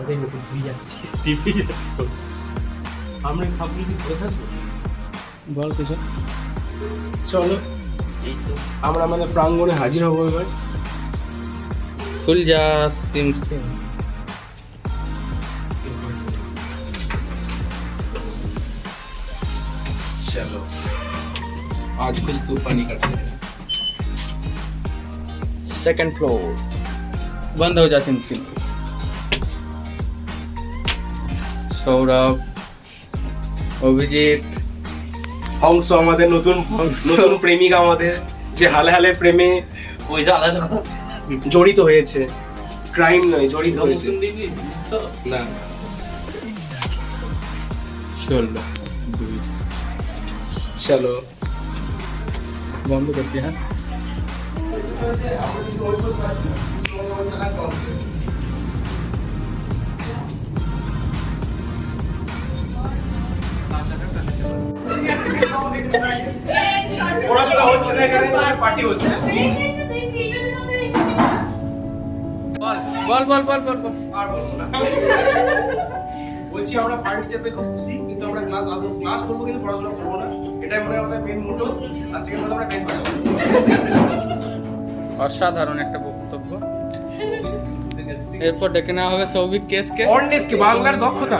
মাথায় মুখে ধুয়ে যাচ্ছে, টিপে যাচ্ছে। আমরা খাবলি কি করে থাকবো? বল কিছু। চলো, এই তো আমরা আমাদের প্রাঙ্গণে হাজির হবো এবার। খুল যা সিম সিম। चलो आज कुछ तूफानी करते हैं। सेकंड फ्लोर बंद हो जा सिम सिम। সৌরভ, অভিজিৎ, হংস আমাদের নতুন নতুন প্রেমিকা আমাদের, যে হালে হালে প্রেমে ওই যে আলাদা কথা জড়িত হয়েছে, ক্রাইম নয় জড়িত হয়েছে না। চলো দুই চলো বন্ধ করছি। হ্যাঁ পড়াশোনা হচ্ছে না এখানে, পার্টি হচ্ছে। বল বল বল বল বল। আর বলবো না। বলছি আমরা ফার্নিচার পেয়ে খুব খুশি, কিন্তু আমরা ক্লাস করবো কিন্তু পড়াশোনা করবো না, এটাই মনে হয় আমাদের মেন মোটো। আর সেকেন্ড কথা আমরা ব্যাংক পাবো। অসাধারণ একটা বক্তব্য। এরপর ডেকে নেওয়া হবে সৌভিক কেসকে। অর্নেস কি বাংলার দক্ষতা,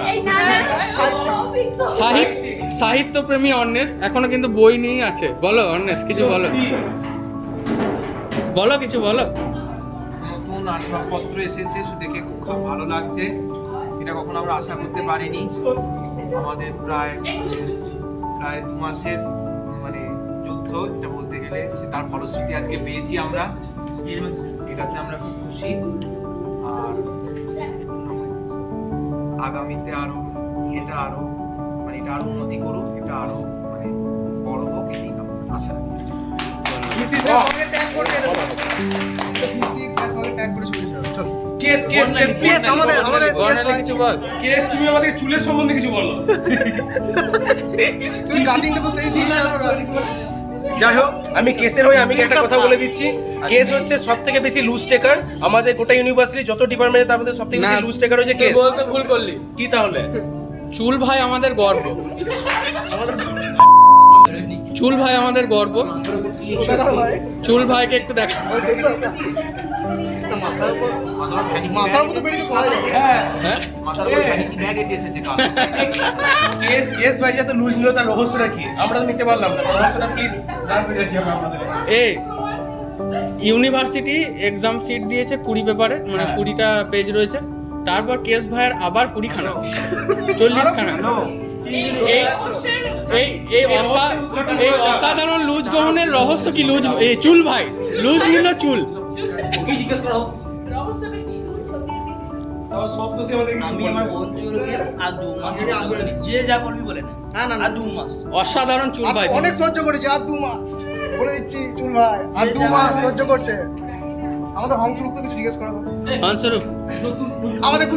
সাহিত্য প্রেমী অর্নেস এখনো কিন্তু বই নিয়ে আছে। বলো অর্নেস কিছু বলো, বলো কিছু বলো। নতুন আসবাবপত্র এসেছে, দেখে খুব ভালো লাগছে। এটা কখনো আমরা আশা করতে পারিনি। আমাদের প্রায় 2 মাসের মানে যুদ্ধ এটা বলতে গেলে, তার ফলশ্রুতি আজকে পেয়েছি আমরা। এটাতে আমরা খুব খুশি। আর আগামীতে আরো এটা আরো মানে এটা আরো উন্নতি করুক, এটা আরো মানে বড় হোক, এই আশা রাখি। কেস কেস কেস আমাদের কিছু বল। কেস তুমি আমাদের চুলের সম্বন্ধে কিছু বলো। তুই কাটিংটা তো সেই দিস না। যাই হোক, আমি কেসের হয়ে আমি একটা কথা বলে দিচ্ছি। কেস হচ্ছে সবথেকে বেশি লুজ টেকার আমাদের গোটা ইউনিভার্সিটি যত ডিপার্টমেন্টে, তার মধ্যে সবথেকে বেশি লুজ টেকার হচ্ছে কেস। বলতে ভুল করলি। কি তাহলে? চুল ভাই আমাদের গর্ব, চুল ভাই আমাদের গর্ব। চুল ভাইকে একটু দেখা। মাথার মতো বেরিয়ে সবাই হ্যাঁ হ্যাঁ মাথার উপর ভ্যানিটি ব্যাগ এসেছে কাল। কেস ভাই যত লুজ নিল তার রহস্যটা কি আমরা তো নিতে পারলাম না। রহস্যটা প্লিজ জানতে চাইছি আমরা আপনাদের কাছে। এই ইউনিভার্সিটি এক্সাম সিট দিয়েছে 20 পেপারে, মানে 20টা পেজ রয়েছে। তারপর কেস ভাইয়ের আবার 20 খানা, 40 খানা। এই অসাধারণ লুজ গ্রহণের রহস্য কি? লুজ এই চুল ভাই লুজ নিল চুল। ওকে জিজ্ঞেস করো। তাও সব তো সে আমাদের কিছু আমি বলবে আমার না। বন্ধুগুলোকে আর 2 মাস যে যা করবি বলে না। না আর 2 মাস অসাধারণ চুল ভাই। অনেক সহ্য করেছে, আর 2 মাস বলে দিচ্ছি চুল ভাই, আর 2 মাস সহ্য করছে। আমাদের হংসরূপকে কিছু জিজ্ঞেস করা হবে। হংসরূপ আমাদের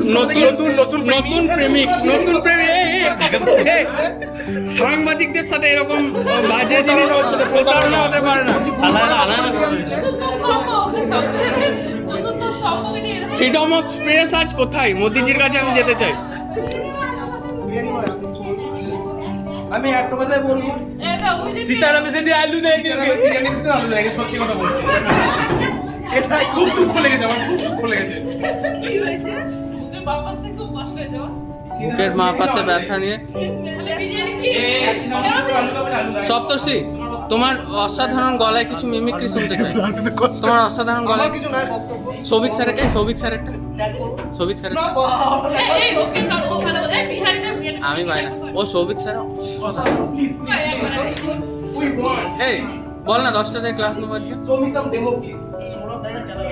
নতুন প্রেমিক, নতুন প্রেমিক। এই, সাংবাদিকদের সাথে এরকম বাজে জিনিস প্রতারণা হতে পারে না। ফ্রিডম অফ প্রেস আজ কোথায়? মোদিজির কাছে আমি যেতে চাই। আমি একটা কথাই বলবো, সীতারামে যদি আলু দেয়নি, আলু দেয়নি, সত্যি কথা বলছি। এটা খুব দুঃখ লেগেছে আমার, খুব দুঃখ লেগেছে। বুকের মা পাশে ব্যথা নিয়ে। সপ্তর্ষি, তোমার অসাধারণ গলায় কিছু মিমিক্রি শুনতে চাই। তোমার অসাধারণ আমার গলায় কিছু নাই বক্তব্য। সৌভিক স্যারের, সৌভিক স্যারেরটা, সৌভিক স্যারের। না বাবা, আমি পাই না। ও সৌভিক স্যার। এই বল না 10টাতে ক্লাস নেবো আজকে। Show me some demo, please. Sourav দেয় না খেলা।